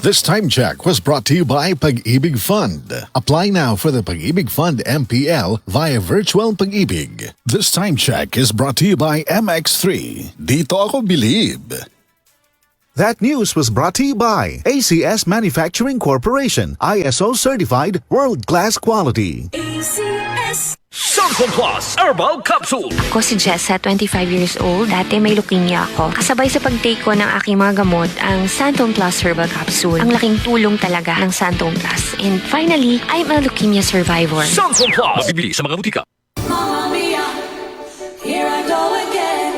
This time check was brought to you by Pag-ibig Fund. Apply now for the Pag-ibig Fund MPL via Virtual Pag-ibig. This time check is brought to you by MX3. Dito ako believe. That news was brought to you by ACS Manufacturing Corporation, ISO certified world-class quality. ACS. Santon Plus Herbal Capsule. Ako si Jessa, 25 years old. Dati may leukemia ako. Kasabay sa pag-take ko ng aking mga gamot, ang Santon Plus Herbal Capsule. Ang laking tulong talaga ng Santon Plus. And finally, I'm a leukemia survivor. Santon Plus. Mabibili sa mga butika. Mamma mia, here I go again.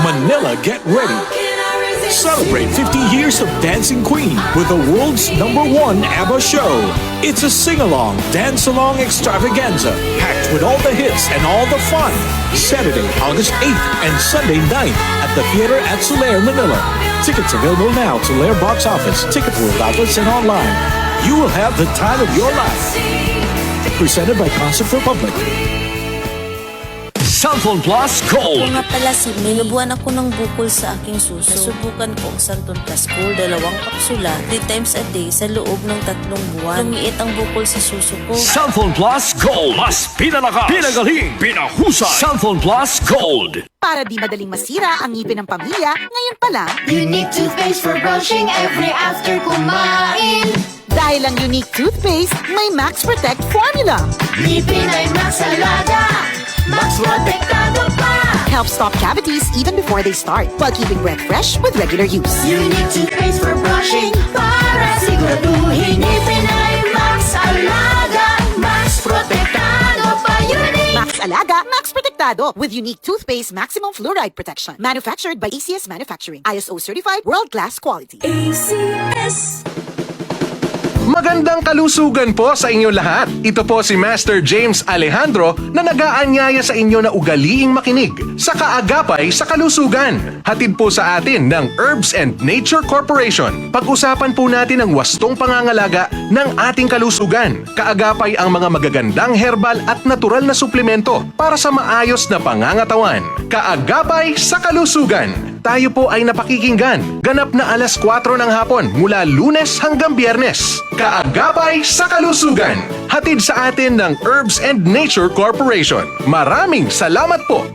Manila, get ready. Celebrate 50 years of Dancing Queen with the world's #1 ABBA show. It's a sing-along, dance-along extravaganza packed with all the hits and all the fun. Saturday, August 8th and Sunday 9th at the Theater at Soler, Manila. Tickets available now to Soler Box Office, Ticket World outlets, and online. You will have the time of your life. Presented by Concert Republic. Santon Plus Gold. Kung nga pala si May, nabuhan ako ng bukol sa aking suso. Nasubukan ko ang Santon Plus Gold, 2 kapsula, 3 times a day sa loob ng 3 buwan. Lumiit ang bukol sa suso ko. Santon Plus Gold. Mas pinalakas, pinagaling, pinahusay. Santon Plus Gold. Para di madaling masira ang ngipin ng pamilya, ngayon pa lang, Unique toothpaste for brushing every after kumain. dahil ang unique toothpaste, may Max Protect formula. Ngipin ay Max Alaga, Max Protektado pa. Helps stop cavities even before they start, while keeping breath fresh with regular use. Unique toothpaste for brushing para siguraduhin ngipin ay Max Alaga, Max Protektado pa. Unique. Max Alaga, Max Protectado with unique toothpaste maximum fluoride protection. Manufactured by ACS Manufacturing. ISO certified world-class quality. ACS. Magandang kalusugan po sa inyo lahat. Ito po si Master James Alejandro na nag-aanyaya sa inyo na ugaliing makinig sa kaagapay sa kalusugan. Hatid po sa atin ng Herbs and Nature Corporation. Pag-usapan po natin ang wastong pangangalaga ng ating kalusugan. Kaagapay ang mga magagandang herbal at natural na suplemento para sa maayos na pangangatawan. Kaagapay sa kalusugan. Tayo po ay napakikinggan. Ganap na alas 4 ng hapon mula Lunes hanggang Biyernes. Kaagapay sa kalusugan. Hatid sa atin ng Herbs and Nature Corporation. Maraming salamat po.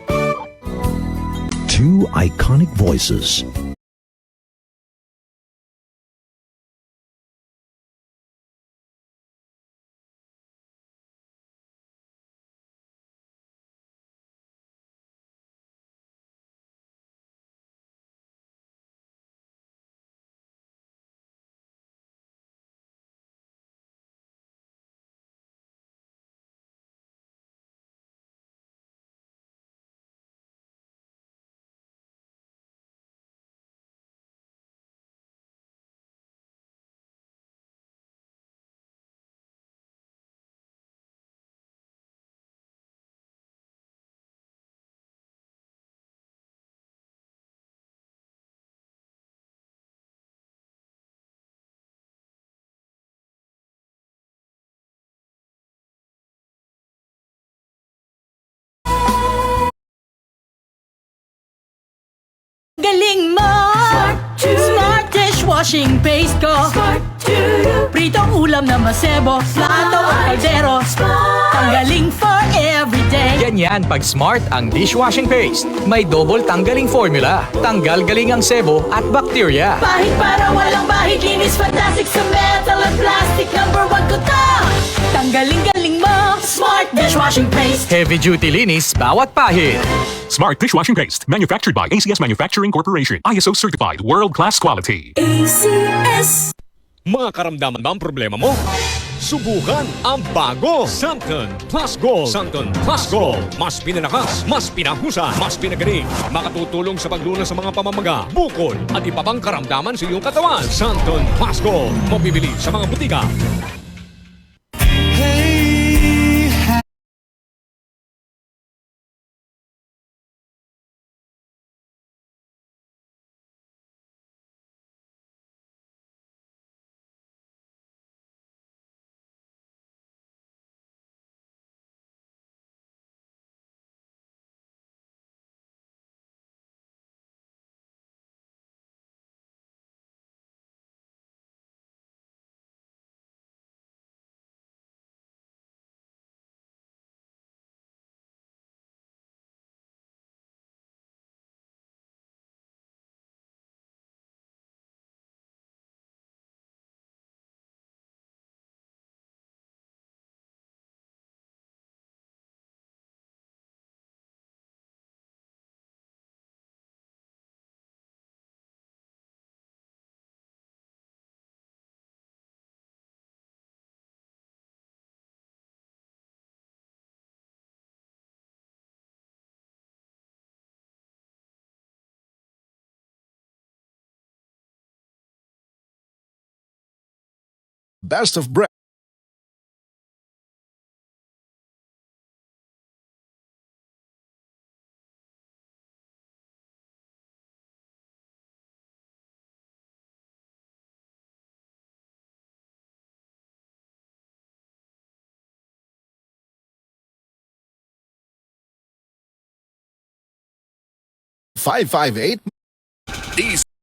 Two iconic voices. Galing mo! Smart dishwashing paste ko. Pritong ulam na masebo, plato at kaldero. Tanggaling for everyday. Ganyan pag Smart ang dishwashing paste. May double tanggaling formula. Tanggal galing ang sebo at bakterya. Pahit para walang bahid, linis fantastic sa metal at plastic. #1 ko to! Tanggaling-galing mo! Smart dishwashing paste. Heavy duty linis bawat pahid. Smart Dishwashing Paste. Manufactured by ACS Manufacturing Corporation. ISO certified. World-class quality. ACS. Mga karamdaman ba ang problema mo? Subukan ang bago Santon Plus Gold. Santon Plus Gold. Mas pinalakas, mas pinahusay, mas pinagaling. Makatutulong sa paglunas sa mga pamamaga, bukol at iba pang karamdaman sa iyong katawan. Santon Plus Gold. Mabibili sa mga butika. best of breath. Five 8